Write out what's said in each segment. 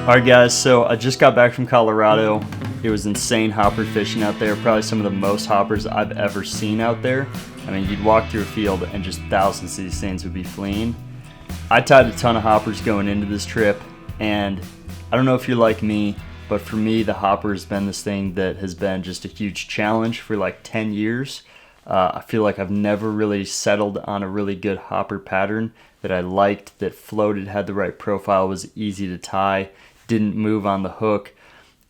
Alright guys, so I just got back from Colorado. It was insane hopper fishing out there, probably some of the most hoppers I've ever seen out there. I mean, you'd walk through a field and just thousands of these things would be fleeing. I tied a ton of hoppers going into this trip, and I don't know if you're like me, but for me the hopper has been this thing that has been just a huge challenge for like 10 years. I feel like I've never really settled on a really good hopper pattern that I liked, that floated, had the right profile, was easy to tie, didn't move on the hook,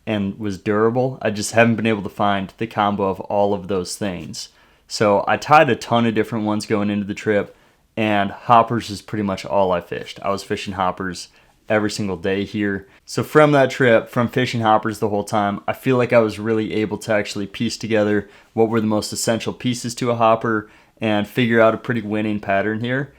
and was durable. I just haven't been able to find the combo of all of those things. So I tied a ton of different ones going into the trip, and hoppers is pretty much all I fished. I was fishing hoppers every single day here. So from that trip, from fishing hoppers the whole time, I feel like I was really able to actually piece together what were the most essential pieces to a hopper and figure out a pretty winning pattern here.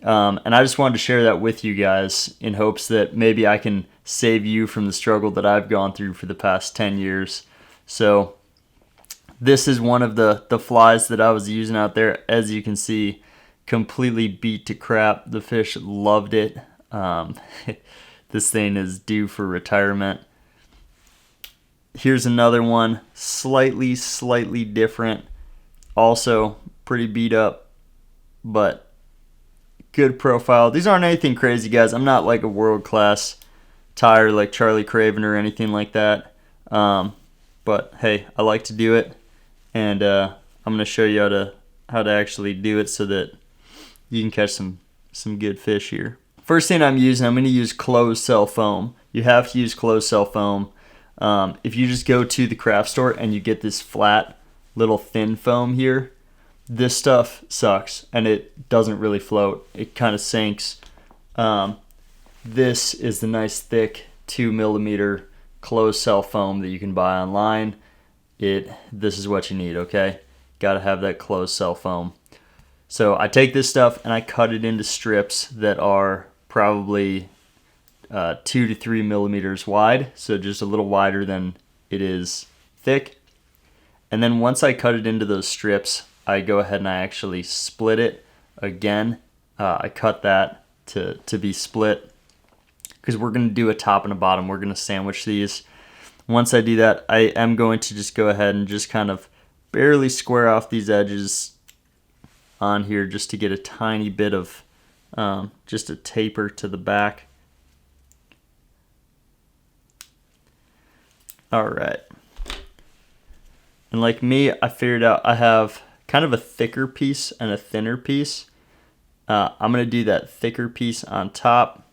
And I just wanted to share that with you guys in hopes that maybe I can save you from the struggle that I've gone through for the past 10 years. So this is one of the flies that I was using out there. As you can see, completely beat to crap. The fish loved it. This thing is due for retirement. Here's another one, slightly different. Also pretty beat up, but good profile. These aren't anything crazy, guys. I'm not like a world-class tyer like Charlie Craven or anything like that. But hey, I like to do it, and I'm going to show you how to actually do it so that you can catch some good fish here. First thing I'm going to use closed cell foam. You have to use closed cell foam. If you just go to the craft store and you get this flat little thin foam here, this stuff sucks and it doesn't really float. It kind of sinks. This is the nice thick 2mm closed cell foam that you can buy online. This is what you need, okay? Got to have that closed cell foam. So I take this stuff and I cut it into strips that are probably 2 to 3 millimeters wide, so just a little wider than it is thick. And then once I cut it into those strips, I go ahead and I actually split it again. I cut that to be split because we're going to do a top and a bottom. We're going to sandwich these. Once I do that, I am going to just go ahead and just kind of barely square off these edges on here just to get a tiny bit of just a taper to the back. Alright. And like me, I figured out I have kind of a thicker piece and a thinner piece. I'm going to do that thicker piece on top,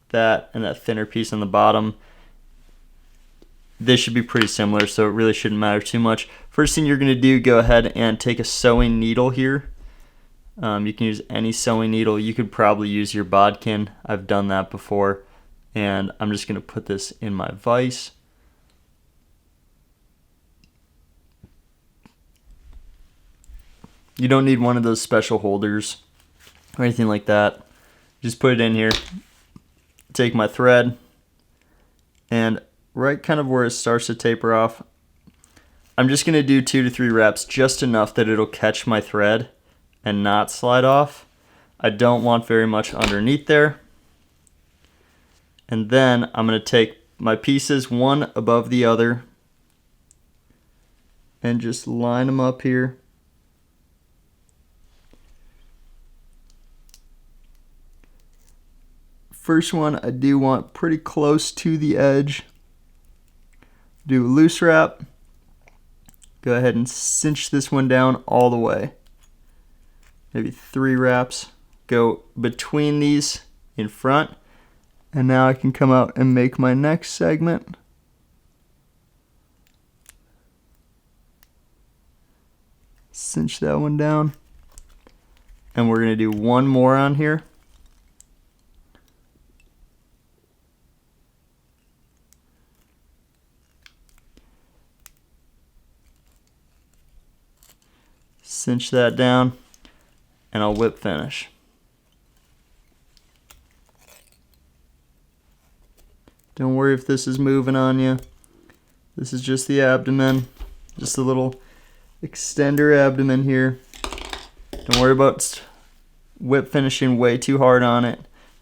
that, and that thinner piece on the bottom. This should be pretty similar, so it really shouldn't matter too much. First thing you're going to do, go ahead and take a sewing needle here. You can use any sewing needle. You could probably use your bodkin. I've done that before. And I'm just going to put this in my vise. You don't need one of those special holders or anything like that. Just put it in here. Take my thread, and right kind of where it starts to taper off, I'm just going to do 2 to 3 wraps, just enough that it'll catch my thread and not slide off. I don't want very much underneath there. And then I'm going to take my pieces one above the other and just line them up here. First one I do want pretty close to the edge. Do a loose wrap. Go ahead and cinch this one down all the way. Maybe 3 wraps. Go between these in front. And now I can come out and make my next segment. Cinch that one down. And we're going to do one more on here. Cinch that down, and I'll whip finish. Don't worry if this is moving on you. This is just the abdomen, just a little extender abdomen here. Don't worry about whip finishing way too hard on it,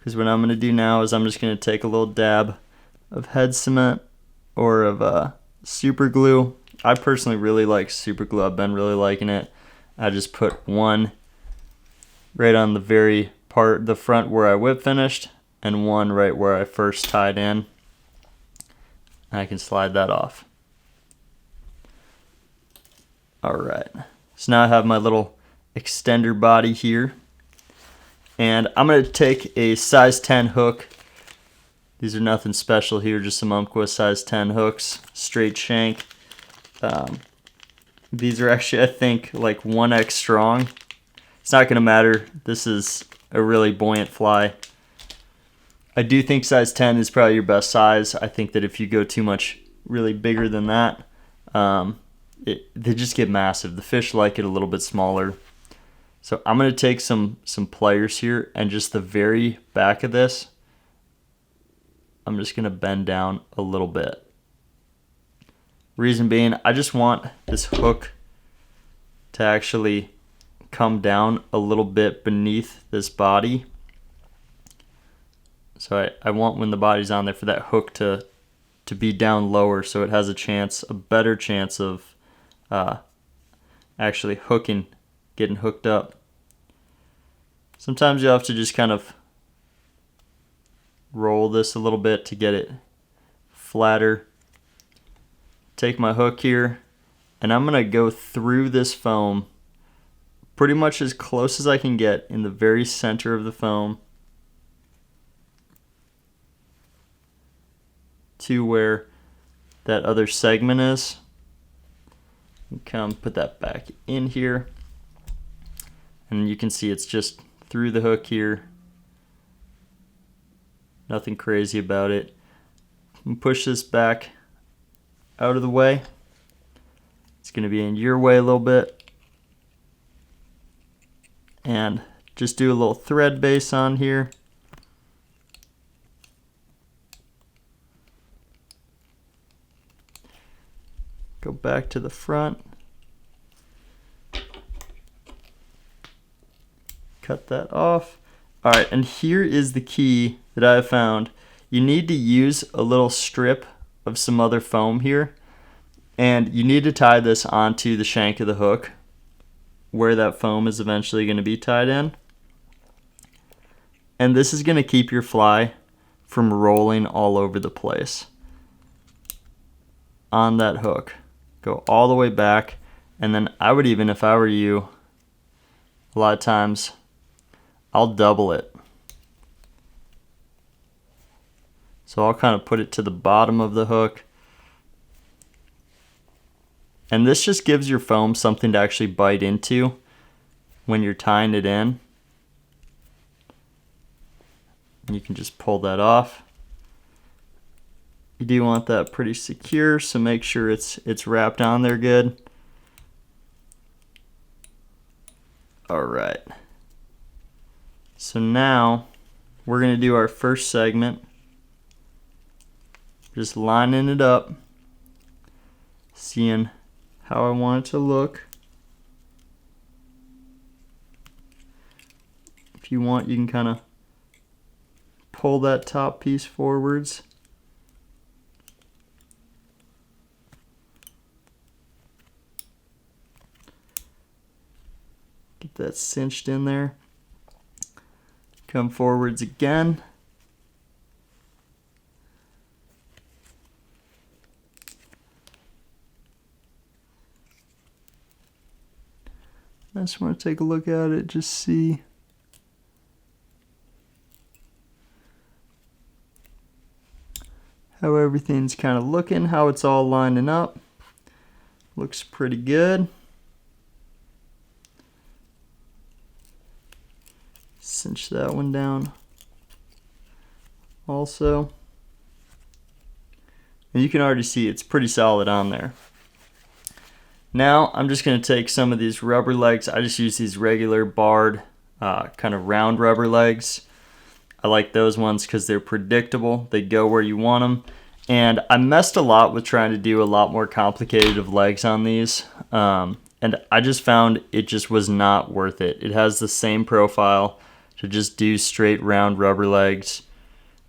Because what I'm going to do now is I'm just going to take a little dab of head cement or of super glue. I personally really like super glue. I've been really liking it. I just put one right on the very part, the front where I whip finished, and one right where I first tied in. I can slide that off. Alright, so now I have my little extender body here. And I'm going to take a size 10 hook. These are nothing special here, just some Umpqua size 10 hooks, straight shank. These are actually, I think, like 1x strong. It's not going to matter. This is a really buoyant fly. I do think size 10 is probably your best size. I think that if you go too much really bigger than that, they just get massive. The fish like it a little bit smaller. So I'm going to take some pliers here, and just the very back of this, I'm just going to bend down a little bit. Reason being, I just want this hook to actually come down a little bit beneath this body. So I want, when the body's on there, for that hook to be down lower, so it has a better chance of actually getting hooked up. Sometimes you have to just kind of roll this a little bit to get it flatter. Take my hook here, and I'm going to go through this foam pretty much as close as I can get in the very center of the foam to where that other segment is. Come put that back in here, and you can see it's just through the hook here. Nothing crazy about it. And push this back out of the way. It's going to be in your way a little bit. And just do a little thread base on here. Go back to the front. Cut that off. Alright, and here is the key that I have found. You need to use a little strip of some other foam here, and you need to tie this onto the shank of the hook where that foam is eventually going to be tied in. And this is going to keep your fly from rolling all over the place on that hook. Go all the way back, and then I would even, if I were you, a lot of times I'll double it. So I'll kind of put it to the bottom of the hook. And this just gives your foam something to actually bite into when you're tying it in. And you can just pull that off. You do want that pretty secure, so make sure it's wrapped on there good. Alright. So now we're going to do our first segment. Just lining it up, seeing how I want it to look. If you want, you can kind of pull that top piece forwards. Get that cinched in there. Come forwards again. I just want to take a look at it, just see. How everything's kind of looking, how it's all lining up. Looks pretty good. Cinch that one down also. And you can already see it's pretty solid on there. Now I'm just going to take some of these rubber legs. I just use these regular barred kind of round rubber legs. I like those ones because they're predictable. They go where you want them. And I messed a lot with trying to do a lot more complicated of legs on these. And I just found it just was not worth it. It has the same profile, to just do straight round rubber legs.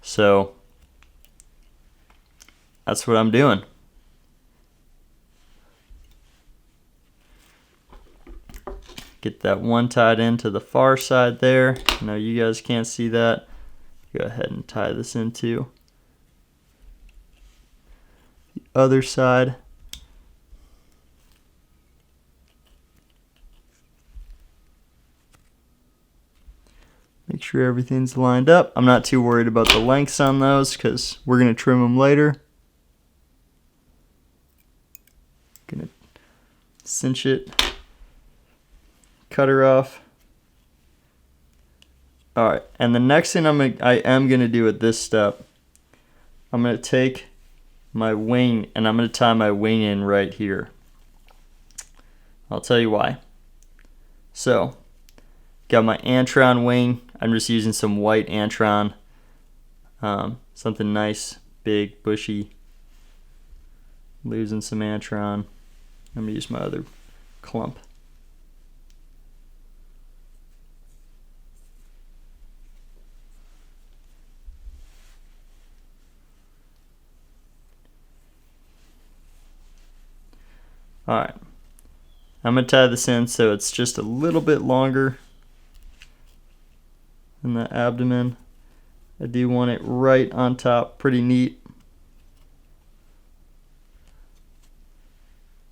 So that's what I'm doing. Get that one tied into the far side there. I know you guys can't see that. Go ahead and tie this into the other side. Make sure everything's lined up. I'm not too worried about the lengths on those because we're going to trim them later. Gonna cinch it. Cut her off. Alright, and the next thing I am going to do at this step, I'm going to take my wing and I'm going to tie my wing in right here. I'll tell you why. So, got my Antron wing. I'm just using some white Antron. Something nice, big, bushy. Losing some Antron. I'm going to use my other clump. Alright, I'm going to tie this in so it's just a little bit longer than the abdomen. I do want it right on top, pretty neat.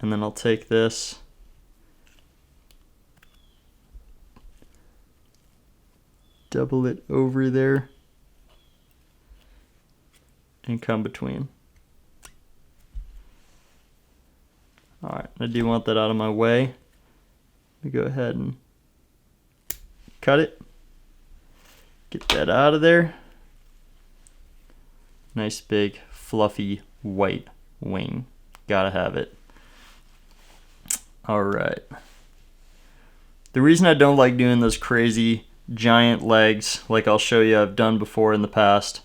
And then I'll take this, double it over there, and come between. Alright, I do want that out of my way. Let me go ahead and cut it. Get that out of there. Nice big fluffy white wing. Gotta have it. Alright. The reason I don't like doing those crazy giant legs like I'll show you I've done before in the past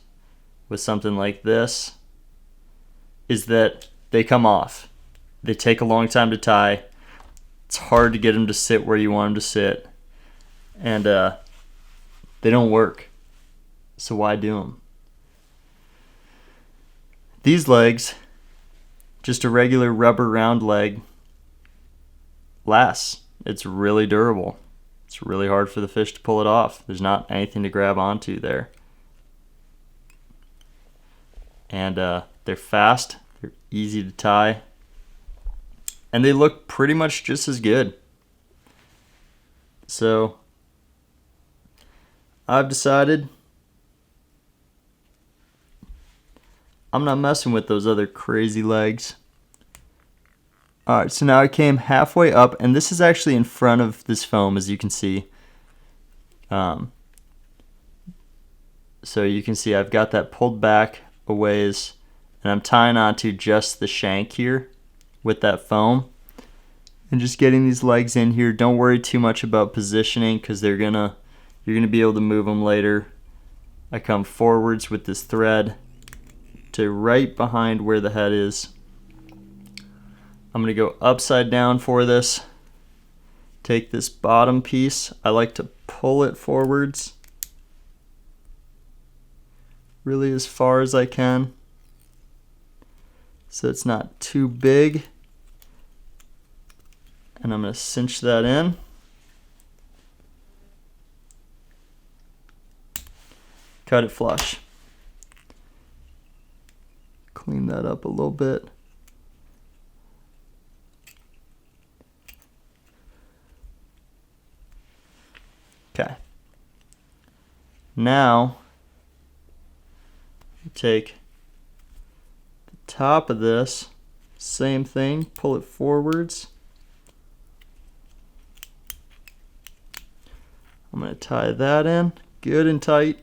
with something like this is that they come off. They take a long time to tie. It's hard to get them to sit where you want them to sit. And they don't work. So why do them? These legs, just a regular rubber round leg, lasts. It's really durable. It's really hard for the fish to pull it off. There's not anything to grab onto there. And they're fast. They're easy to tie. And they look pretty much just as good. So I've decided I'm not messing with those other crazy legs. Alright, so now I came halfway up, and this is actually in front of this foam, as you can see. So you can see I've got that pulled back a ways, and I'm tying onto just the shank here with that foam. And just getting these legs in here. Don't worry too much about positioning because you're gonna be able to move them later. I come forwards with this thread to right behind where the head is. I'm going to go upside down for this. Take this bottom piece. I like to pull it forwards really as far as I can so it's not too big. And I'm going to cinch that in. Cut it flush. Clean that up a little bit. Okay. Now, take the top of this, same thing, pull it forwards. I'm going to tie that in good and tight.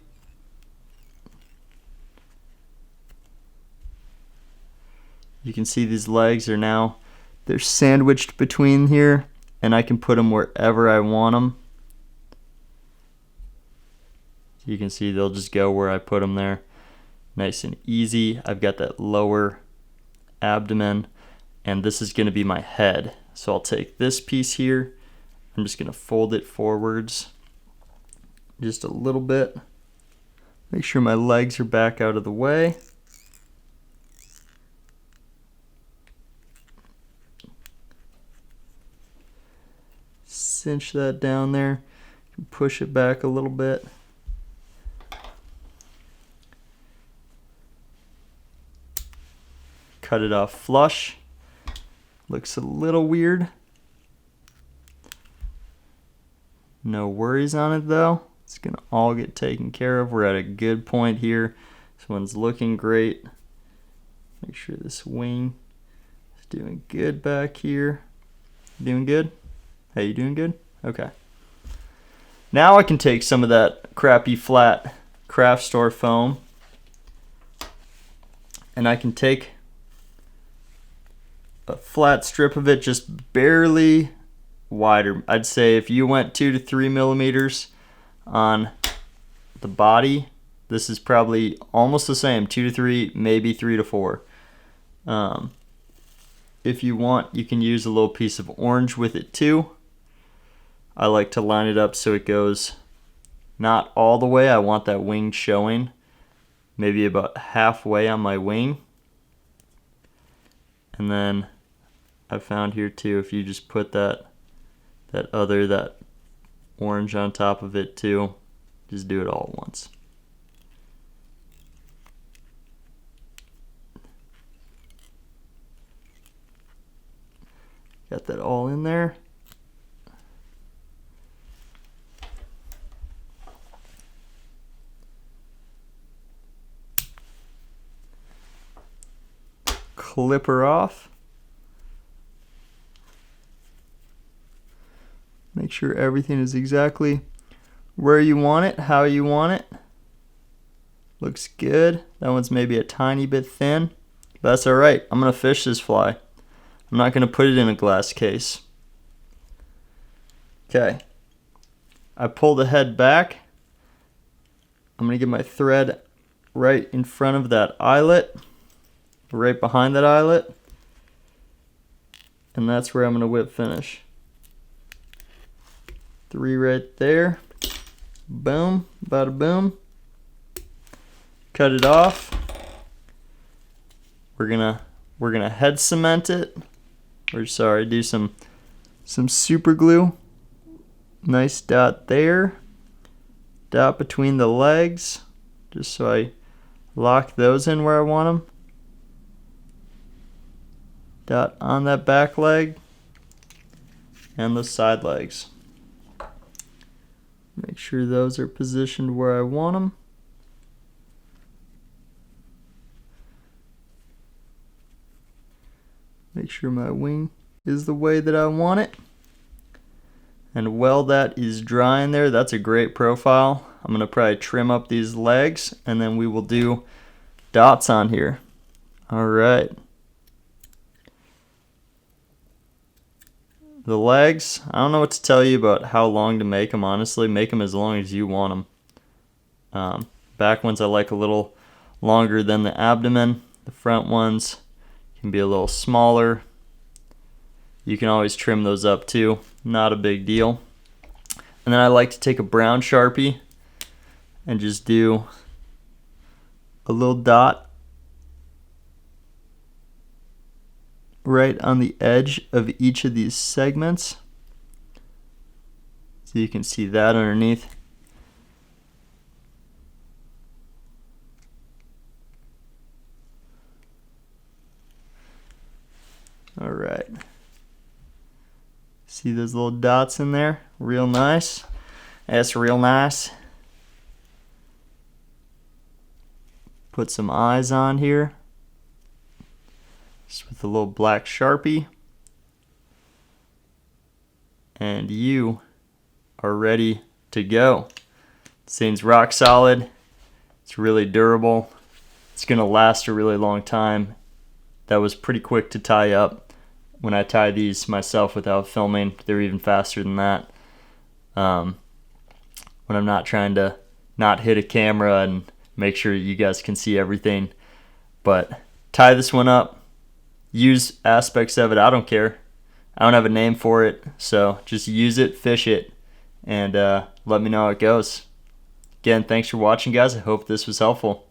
You can see these legs are now, they're sandwiched between here, and I can put them wherever I want them. You can see they'll just go where I put them there. Nice and easy. I've got that lower abdomen, and this is going to be my head. So I'll take this piece here. I'm just going to fold it forwards. just a little bit. Make sure my legs are back out of the way. Cinch that down there. Push it back a little bit. Cut it off flush. Looks a little weird. No worries on it though. It's gonna all get taken care of. We're at a good point here. This one's looking great. Make sure this wing is doing good back here. Doing good? Hey, you doing good? Okay. Now I can take some of that crappy flat craft store foam and I can take a flat strip of it, just barely wider. I'd say if you went 2 to 3 millimeters on the body, this is probably almost the same, 2 to 3, maybe 3 to 4. If you want, you can use a little piece of orange with it too. I like to line it up so it goes not all the way. I want that wing showing, maybe about halfway on my wing. And then I found here too, if you just put that orange on top of it too, just do it all at once. Got that all in there. Clip her off. Make sure everything is exactly where you want it, how you want it. Looks good. That one's maybe a tiny bit thin, but that's alright. I'm gonna fish this fly. I'm not gonna put it in a glass case. Okay. I pull the head back. I'm gonna get my thread right in front of that eyelet, right behind that eyelet, and that's where I'm gonna whip finish. 3 right there. Boom, bada boom. Cut it off. We're gonna head cement it. Or sorry, do some super glue. Nice dot there. Dot between the legs, just so I lock those in where I want them. Dot on that back leg and the side legs. Make sure those are positioned where I want them. Make sure my wing is the way that I want it. And while that is drying there, that's a great profile. I'm gonna probably trim up these legs and then we will do dots on here. All right. The legs, I don't know what to tell you about how long to make them, honestly. Make them as long as you want them. Back ones I like a little longer than the abdomen. The front ones can be a little smaller. You can always trim those up too, not a big deal. And then I like to take a brown Sharpie and just do a little dot right on the edge of each of these segments, so you can see that underneath. All right, see those little dots in there? Real nice. That's real nice. Put some eyes on here, just with a little black Sharpie, and you are ready to go. This thing's rock solid. It's really durable. It's gonna last a really long time. That was pretty quick to tie up. When I tie these myself without filming, they're even faster than that. When I'm not trying to not hit a camera and make sure you guys can see everything. But tie this one up. Use aspects of it. I don't care. I don't have a name for it, so just use it, fish it, and let me know how it goes. Again, thanks for watching, guys. I hope this was helpful.